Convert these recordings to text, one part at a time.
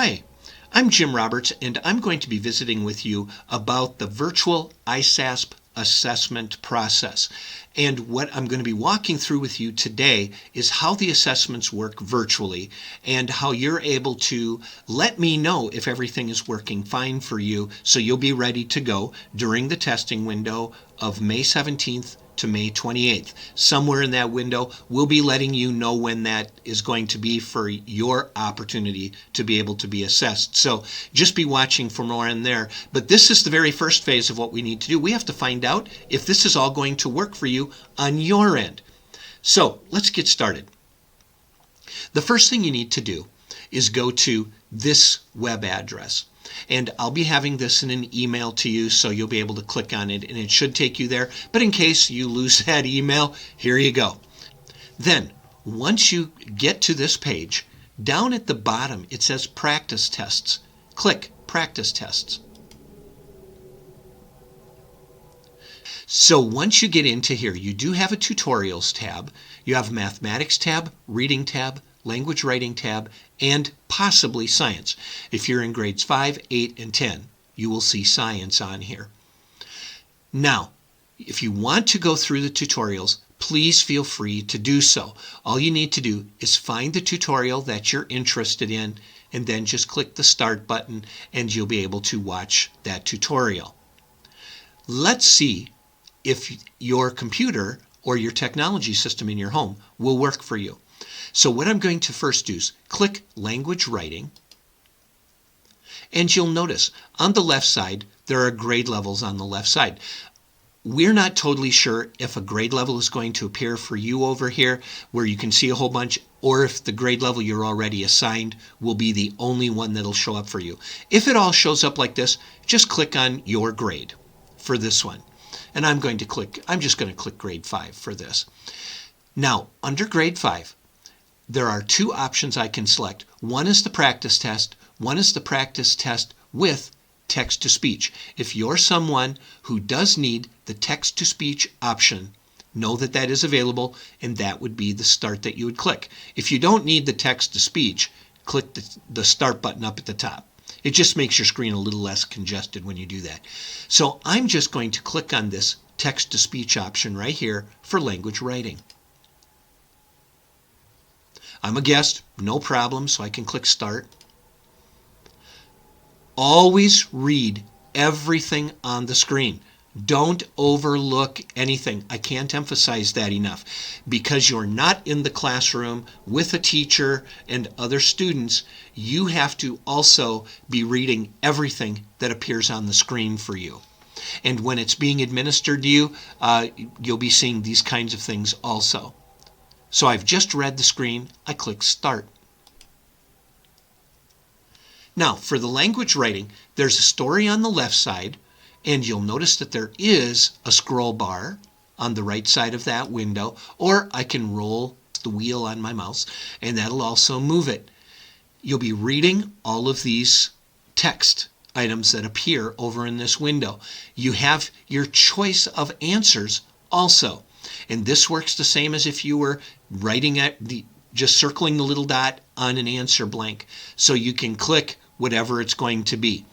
Hi, I'm Jim Roberts, and I'm going to be visiting with you about the virtual ISASP assessment process. And what I'm going to be walking through with you today is how the assessments work virtually and how you're able to let me know if everything is working fine for you so you'll be ready to go during the testing window of May 17th to May 28th. Somewhere in that window, we'll be letting you know when that is going to be for your opportunity to be able to be assessed. So just be watching for more in there. But this is the very first phase of what we need to do. We have to find out if this is all going to work for you on your end. So let's get started. The first thing you need to do is go to this web address. And I'll be having this in an email to you, so you'll be able to click on it and it should take you there. But in case you lose that email, here you go. Then, once you get to this page, down at the bottom it says Practice Tests. Click Practice Tests. So once you get into here, you do have a Tutorials tab, you have a Mathematics tab, Reading tab, Language Writing tab, and possibly Science. If you're in grades 5, 8, and 10, you will see Science on here. Now, if you want to go through the tutorials, please feel free to do so. All you need to do is find the tutorial that you're interested in and then just click the Start button and you'll be able to watch that tutorial. Let's see if your computer or your technology system in your home will work for you. So what I'm going to first do is click Language Writing, and you'll notice on the left side there are grade levels on the left side. We're not totally sure if a grade level is going to appear for you over here where you can see a whole bunch, or if the grade level you're already assigned will be the only one that'll show up for you. If it all shows up like this, just click on your grade for this one. And I'm just going to click grade 5 for this. Now, under grade 5, there are two options I can select. One is the practice test. One is the practice test with text-to-speech. If you're someone who does need the text-to-speech option, know that that is available, and that would be the start that you would click. If you don't need the text-to-speech, click the Start button up at the top. It just makes your screen a little less congested when you do that. So I'm just going to click on this text-to-speech option right here for language writing. I'm a guest, no problem, so I can click Start. Always read everything on the screen. Don't overlook anything. I can't emphasize that enough. Because you're not in the classroom with a teacher and other students, you have to also be reading everything that appears on the screen for you. And when it's being administered to you, you'll be seeing these kinds of things also. So I've just read the screen. I click Start. Now, for the language writing, there's a story on the left side, and you'll notice that there is a scroll bar on the right side of that window, or I can roll the wheel on my mouse, and that'll also move it. You'll be reading all of these text items that appear over in this window. You have your choice of answers also. And this works the same as if you were writing just circling the little dot on an answer blank. So you can click whatever it's going to be.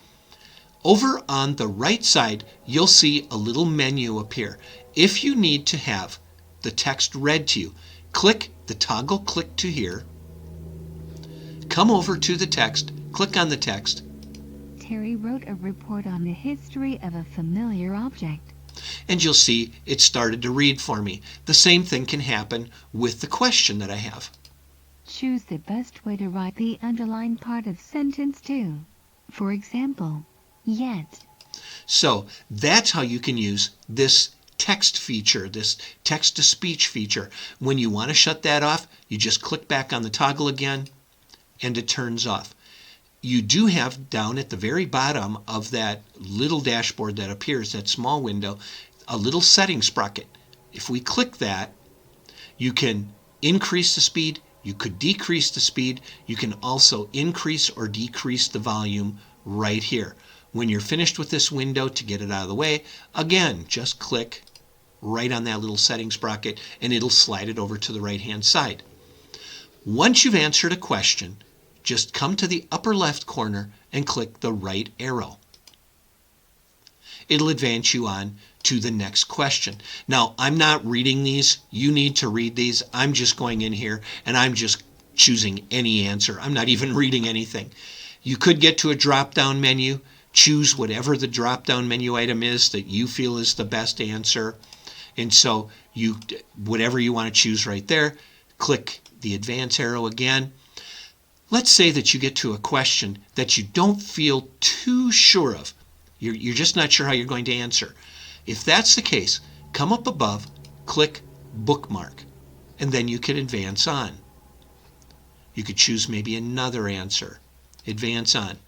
Over on the right side, you'll see a little menu appear. If you need to have the text read to you, click the toggle click to here. Come over to the text, click on the text. Terry wrote a report on the history of a familiar object. And you'll see it started to read for me. The same thing can happen with the question that I have. Choose the best way to write the underlined part of sentence 2. For example, yet. So that's how you can use this text feature, this text-to-speech feature. When you want to shut that off, you just click back on the toggle again, and it turns off. You do have down at the very bottom of that little dashboard that appears, that small window, a little settings sprocket. If we click that, you can increase the speed, you could decrease the speed, you can also increase or decrease the volume right here. When you're finished with this window, to get it out of the way, again, just click right on that little settings sprocket and it'll slide it over to the right-hand side. Once you've answered a question, just come to the upper left corner and click the right arrow. It'll advance you on to the next question. Now, I'm not reading these. You need to read these. I'm just going in here and I'm just choosing any answer. I'm not even reading anything. You could get to a drop-down menu. Choose whatever the drop-down menu item is that you feel is the best answer. And so whatever you want to choose right there, click the advance arrow again. Let's say that you get to a question that you don't feel too sure of. You're just not sure how you're going to answer. If that's the case, come up above, click Bookmark, and then you can advance on. You could choose maybe another answer. Advance on.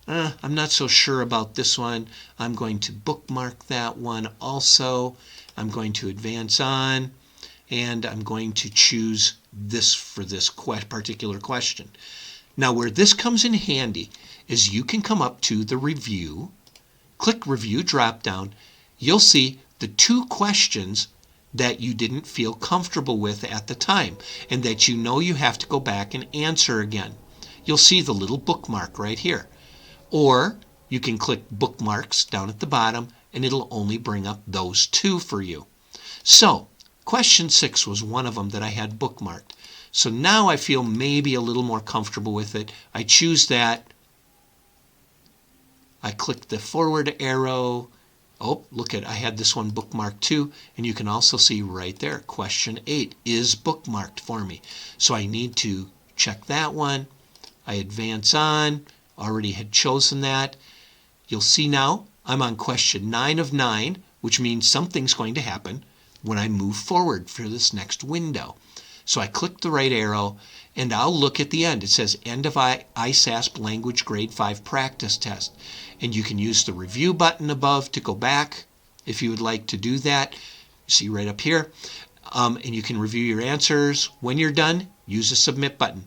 I'm not so sure about this one. I'm going to bookmark that one also. I'm going to advance on, and I'm going to choose this for this particular question. Now, where this comes in handy is you can come up to the review, click Review drop-down. You'll see the 2 questions that you didn't feel comfortable with at the time and that you know you have to go back and answer again. You'll see the little bookmark right here. Or you can click Bookmarks down at the bottom and it'll only bring up those 2 for you. So, question 6 was one of them that I had bookmarked. So now I feel maybe a little more comfortable with it. I choose that. I click the forward arrow. Oh, look I had this one bookmarked too. And you can also see right there, question 8 is bookmarked for me. So I need to check that one. I advance on. Already had chosen that. You'll see now I'm on question 9 of 9, which means something's going to happen when I move forward for this next window. So I click the right arrow and I'll look at the end. It says End of ISASP Language Grade 5 Practice Test. And you can use the review button above to go back if you would like to do that. See right up here. And you can review your answers. When you're done, use the submit button.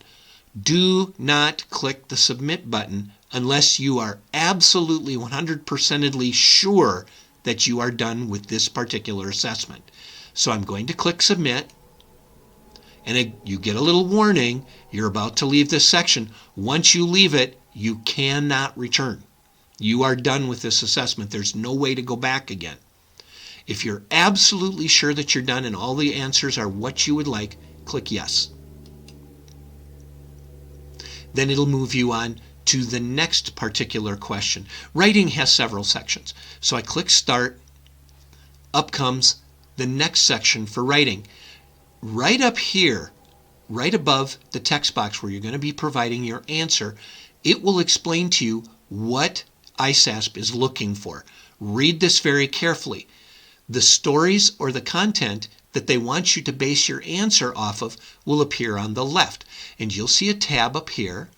Do not click the submit button unless you are absolutely 100%edly sure that you are done with this particular assessment. So I'm going to click submit. And you get a little warning, you're about to leave this section. Once you leave it, you cannot return. You are done with this assessment. There's no way to go back again. If you're absolutely sure that you're done and all the answers are what you would like, click yes. Then it'll move you on to the next particular question. Writing has several sections. So I click start. Up comes the next section for writing. Right up here, right above the text box where you're going to be providing your answer, it will explain to you what ISASP is looking for. Read this very carefully. The stories or the content that they want you to base your answer off of will appear on the left. And you'll see a tab up here.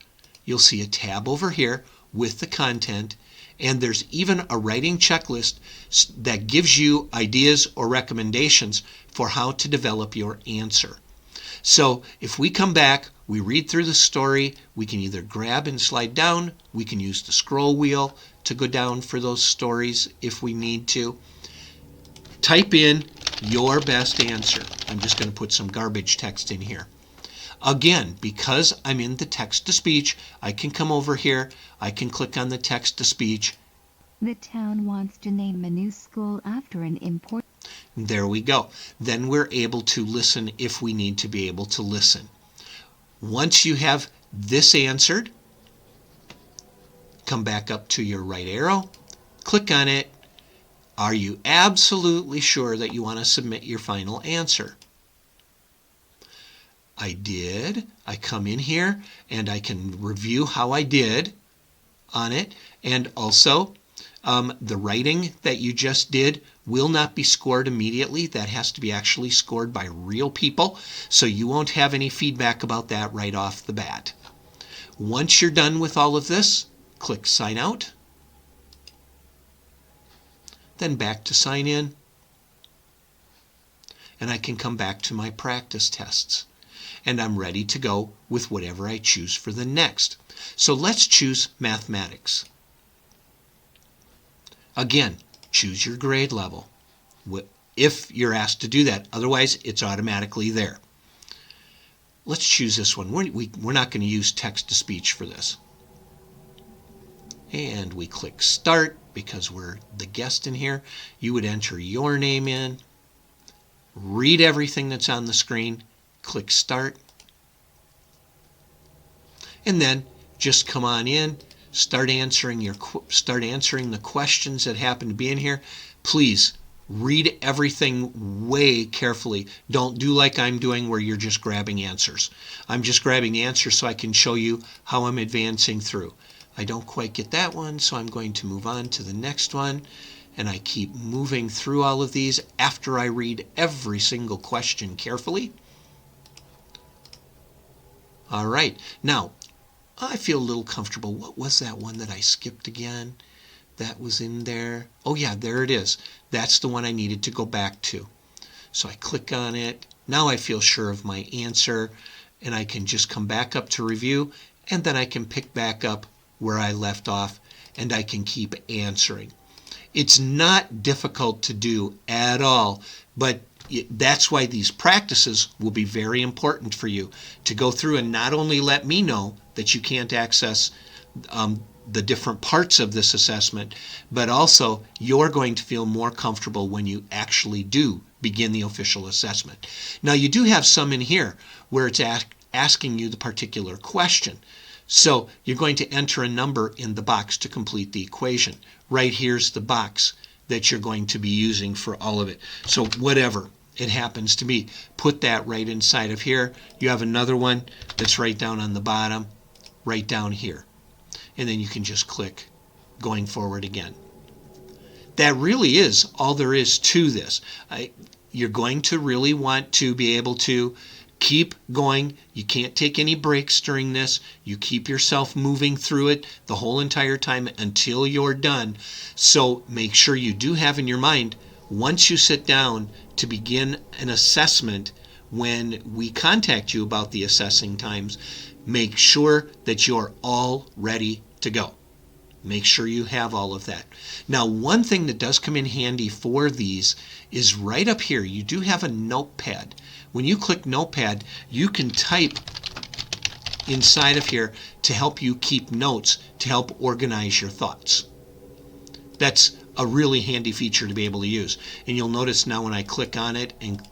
You'll see a tab over here with the content. And there's even a writing checklist that gives you ideas or recommendations for how to develop your answer. So if we come back, we read through the story, we can either grab and slide down, we can use the scroll wheel to go down for those stories if we need to. Type in your best answer. I'm just going to put some garbage text in here. Again, because I'm in the text-to-speech, I can come over here, I can click on the text-to-speech. The town wants to name a new school after an important... There we go. Then we're able to listen if we need to be able to listen. Once you have this answered, come back up to your right arrow, click on it. Are you absolutely sure that you want to submit your final answer? I did. I come in here and I can review how I did on it. And also, the writing that you just did will not be scored immediately. That has to be actually scored by real people. So you won't have any feedback about that right off the bat. Once you're done with all of this, click Sign Out. Then back to Sign In. And I can come back to my practice tests. And I'm ready to go with whatever I choose for the next. So let's choose mathematics. Again, choose your grade level if you're asked to do that. Otherwise, it's automatically there. let's choose this one. We're not going to use text-to-speech for this. And we click Start because we're the guest in here. You would enter your name in, read everything that's on the screen, click Start, and then just come on in, start answering the questions that happen to be in here. Please read everything way carefully. Don't do like I'm doing where you're just grabbing answers. I'm just grabbing the answers so I can show you how I'm advancing through. I don't quite get that one, so I'm going to move on to the next one. And I keep moving through all of these after I read every single question carefully. All right. Now, I feel a little comfortable. What was that one that I skipped again? That was in there. Oh yeah, there it is. That's the one I needed to go back to. So I click on it. Now I feel sure of my answer, and I can just come back up to review, and then I can pick back up where I left off, and I can keep answering. It's not difficult to do at all, but that's why these practices will be very important for you to go through and not only let me know that you can't access the different parts of this assessment, but also you're going to feel more comfortable when you actually do begin the official assessment. Now, you do have some in here where it's asking you the particular question. So you're going to enter a number in the box to complete the equation. Right here's the box that you're going to be using for all of it. So whatever it happens to be, put that right inside of here. You have another one that's right down on the bottom, right down here. And then you can just click going forward again. That really is all there is to this. You're going to really want to be able to keep going. You can't take any breaks during this. You keep yourself moving through it the whole entire time until you're done. So make sure you do have in your mind, once you sit down to begin an assessment, when we contact you about the assessing times, make sure that you're all ready to go. Make sure you have all of that. Now, one thing that does come in handy for these is right up here. You do have a notepad. When you click notepad, you can type inside of here to help you keep notes, to help organize your thoughts. That's a really handy feature to be able to use. And you'll notice now when I click on it and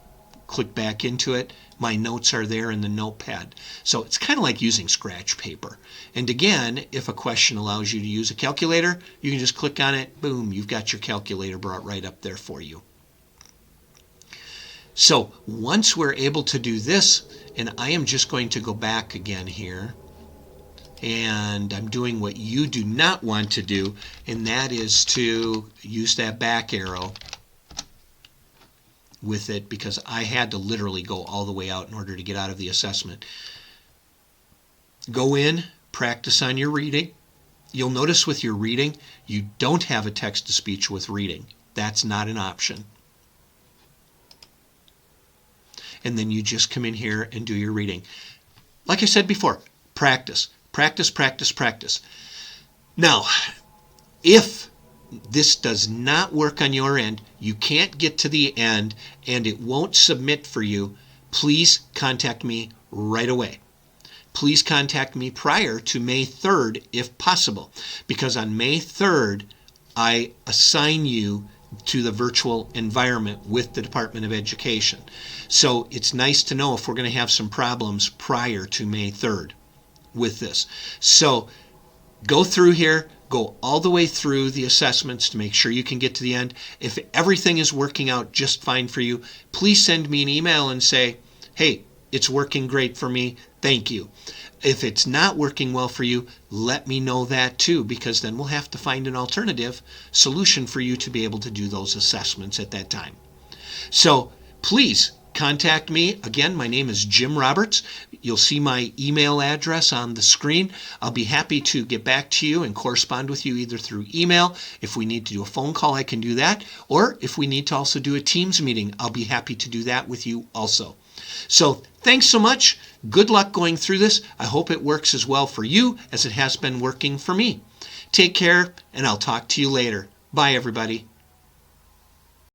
click back into it, my notes are there in the notepad. So it's kind of like using scratch paper. And again, if a question allows you to use a calculator, you can just click on it, boom, you've got your calculator brought right up there for you. So once we're able to do this, and I am just going to go back again here, and I'm doing what you do not want to do, and that is to use that back arrow with it, because I had to literally go all the way out in order to get out of the assessment. Go in, practice on your reading. You'll notice with your reading, you don't have a text-to-speech with reading. That's not an option. And then you just come in here and do your reading. Like I said before, practice, practice, practice, practice. Now, if this does not work on your end, you can't get to the end, and it won't submit for you, please contact me right away. Please contact me prior to May 3rd if possible, because on May 3rd, I assign you to the virtual environment with the Department of Education. So it's nice to know if we're going to have some problems prior to May 3rd with this. So go through here, go all the way through the assessments to make sure you can get to the end. If everything is working out just fine for you, please send me an email and say, hey, it's working great for me, thank you. If it's not working well for you, let me know that too, because then we'll have to find an alternative solution for you to be able to do those assessments at that time. So please contact me. Again, my name is Jim Roberts. You'll see my email address on the screen. I'll be happy to get back to you and correspond with you either through email. If we need to do a phone call, I can do that. Or if we need to also do a Teams meeting, I'll be happy to do that with you also. So thanks so much. Good luck going through this. I hope it works as well for you as it has been working for me. Take care, and I'll talk to you later. Bye, everybody.